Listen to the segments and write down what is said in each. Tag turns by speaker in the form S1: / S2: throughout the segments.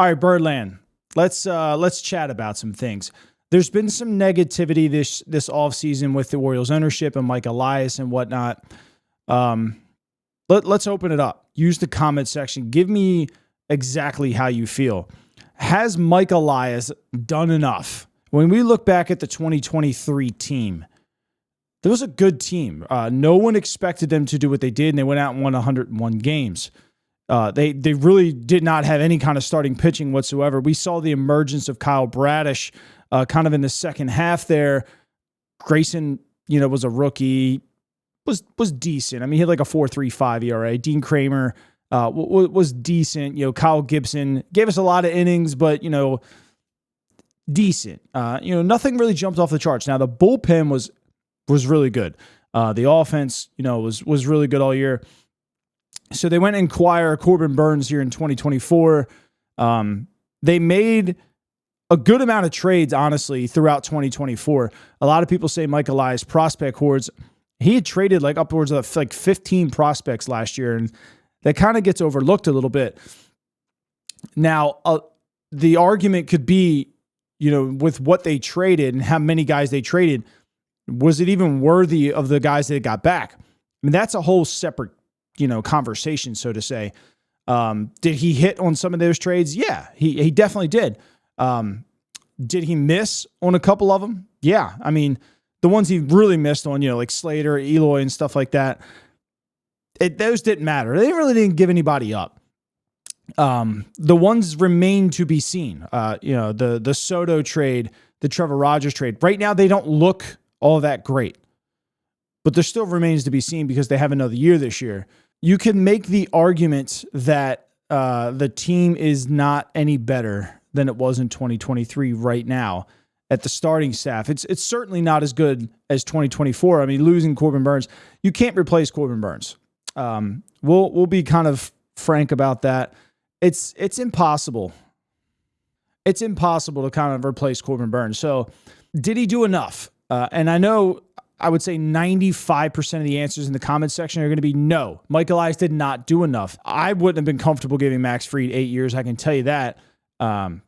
S1: All right, Birdland. Let's chat about some things. There's been some negativity this offseason with the Orioles ownership and Mike Elias and whatnot. Let's open it up. Use the comment section. Give me exactly how you feel. Has Mike Elias done enough? When we look back at the 2023 team, there was a good team. No one expected them to do what they did, and they went out and won 101 games. They really did not have any kind of starting pitching whatsoever. We saw the emergence of Kyle Bradish kind of in the second half there. Grayson, was a rookie, was decent. I mean, he had like a 4.35 ERA. Dean Kramer was decent. Kyle Gibson gave us a lot of innings, but, decent. Nothing really jumped off the charts. Now, the bullpen was really good. The offense, was really good all year. So they went and acquired Corbin Burnes here in 2024. They made a good amount of trades, honestly, throughout 2024. A lot of people say Mike Elias prospect hordes. He had traded like upwards of like 15 prospects last year, and that kind of gets overlooked a little bit. Now, the argument could be, with what they traded and how many guys they traded, was it even worthy of the guys that got back? I mean, that's a whole separate conversation, so to say. Did he hit on some of those trades? Yeah, he definitely did. Did he miss on a couple of them? Yeah. I mean, the ones he really missed on, like Slater, Eloy, and stuff like that, those didn't matter. They really didn't give anybody up. The ones remain to be seen. The Soto trade, the Trevor Rogers trade. Right now, they don't look all that great, but there still remains to be seen because they have another year this year. You can make the argument that the team is not any better than it was in 2023 right now at the starting staff. It's certainly not as good as 2024. I mean, losing Corbin Burnes, you can't replace Corbin Burnes. We'll be kind of frank about that. It's impossible. It's impossible to kind of replace Corbin Burnes. So did he do enough? And I know I would say 95% of the answers in the comment section are going to be no. Mike Elias did not do enough. I wouldn't have been comfortable giving Max Fried 8 years. I can tell you that. I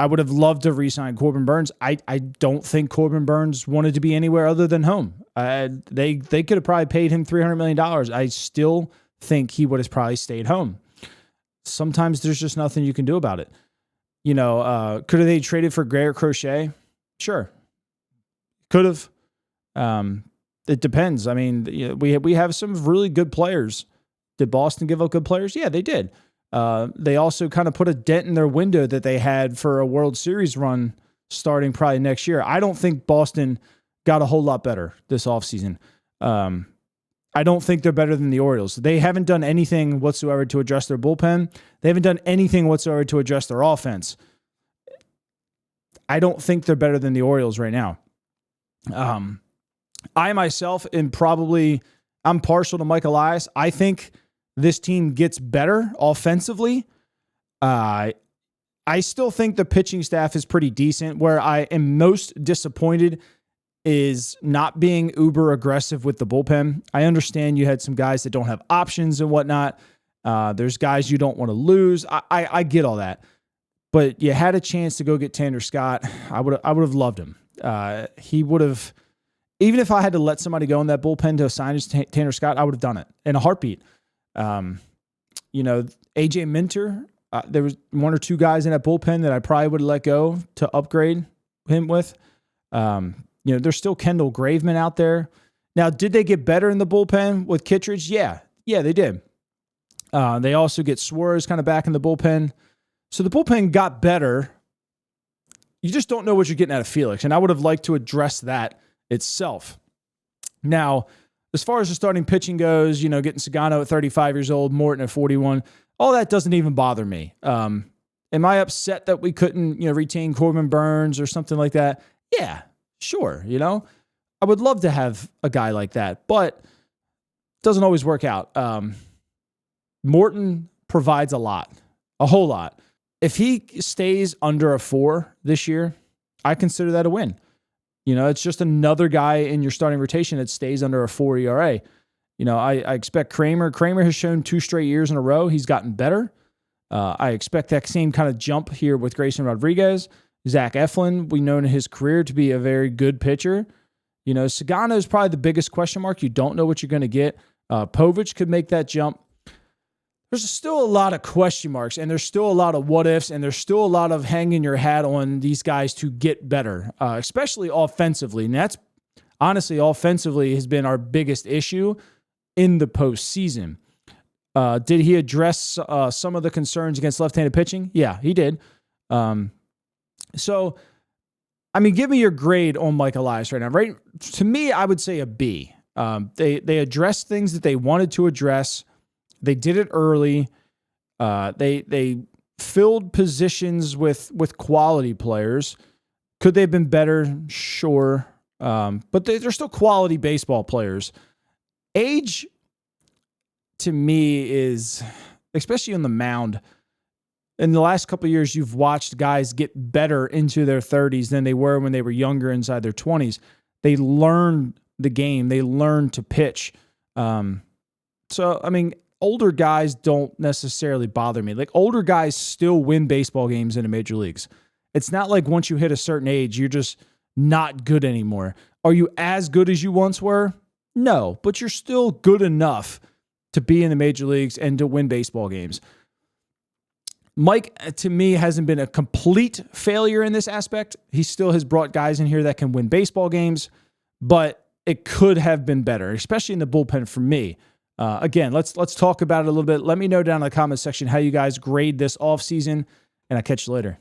S1: would have loved to re-sign Corbin Burnes. I don't think Corbin Burnes wanted to be anywhere other than home. They could have probably paid him $300 million. I still think he would have probably stayed home. Sometimes there's just nothing you can do about it. Could have they traded for Garrett Crochet? Sure. Could have. It depends. I mean, we have some really good players. Did Boston give up good players? Yeah, they did. They also kind of put a dent in their window that they had for a World Series run starting probably next year. I don't think Boston got a whole lot better this offseason. I don't think they're better than the Orioles. They haven't done anything whatsoever to address their bullpen. They haven't done anything whatsoever to address their offense. I don't think they're better than the Orioles right now. I myself am I'm partial to Mike Elias. I think this team gets better offensively. I still think the pitching staff is pretty decent. Where I am most disappointed is not being uber aggressive with the bullpen. I understand you had some guys that don't have options and whatnot. There's guys you don't want to lose. I get all that. But you had a chance to go get Tanner Scott. I would have loved him. He would have, even if I had to let somebody go in that bullpen to assign Tanner Scott, I would have done it in a heartbeat. AJ Minter, there was one or two guys in that bullpen that I probably would have let go to upgrade him with. There's still Kendall Graveman out there. Now, did they get better in the bullpen with Kittredge? Yeah, they did. They also get Suarez kind of back in the bullpen. So the bullpen got better. You just don't know what you're getting out of Felix, and I would have liked to address that itself. Now, as far as the starting pitching goes, getting Sagano at 35 years old, Morton at 41, all that doesn't even bother me. Am I upset that we couldn't, retain Corbin Burnes or something like that? Yeah, sure. I would love to have a guy like that, but it doesn't always work out. Morton provides a whole lot. If he stays under a 4 this year, I consider that a win. It's just another guy in your starting rotation that stays under a 4 ERA. I expect Kramer. Kramer has shown 2 straight years in a row he's gotten better. I expect that same kind of jump here with Grayson Rodriguez. Zach Eflin, we know in his career to be a very good pitcher. Sagano is probably the biggest question mark. You don't know what you're going to get. Povich could make that jump. There's still a lot of question marks, and there's still a lot of what ifs, and there's still a lot of hanging your hat on these guys to get better, especially offensively. And that's honestly, offensively has been our biggest issue in the postseason. Did he address some of the concerns against left-handed pitching? Yeah, he did. So, give me your grade on Mike Elias right now. Right, to me, I would say a B. They addressed things that they wanted to address. They did it early. They filled positions with quality players. Could they have been better? Sure. But they're still quality baseball players. Age, to me, is, especially on the mound, in the last couple of years, you've watched guys get better into their 30s than they were when they were younger inside their 20s. They learned the game. They learned to pitch. Older guys don't necessarily bother me. Like, older guys still win baseball games in the major leagues. It's not like once you hit a certain age, you're just not good anymore. Are you as good as you once were? No, but you're still good enough to be in the major leagues and to win baseball games. Mike, to me, hasn't been a complete failure in this aspect. He still has brought guys in here that can win baseball games, but it could have been better, especially in the bullpen for me. Again, let's talk about it a little bit. Let me know down in the comment section how you guys grade this offseason, and I'll catch you later.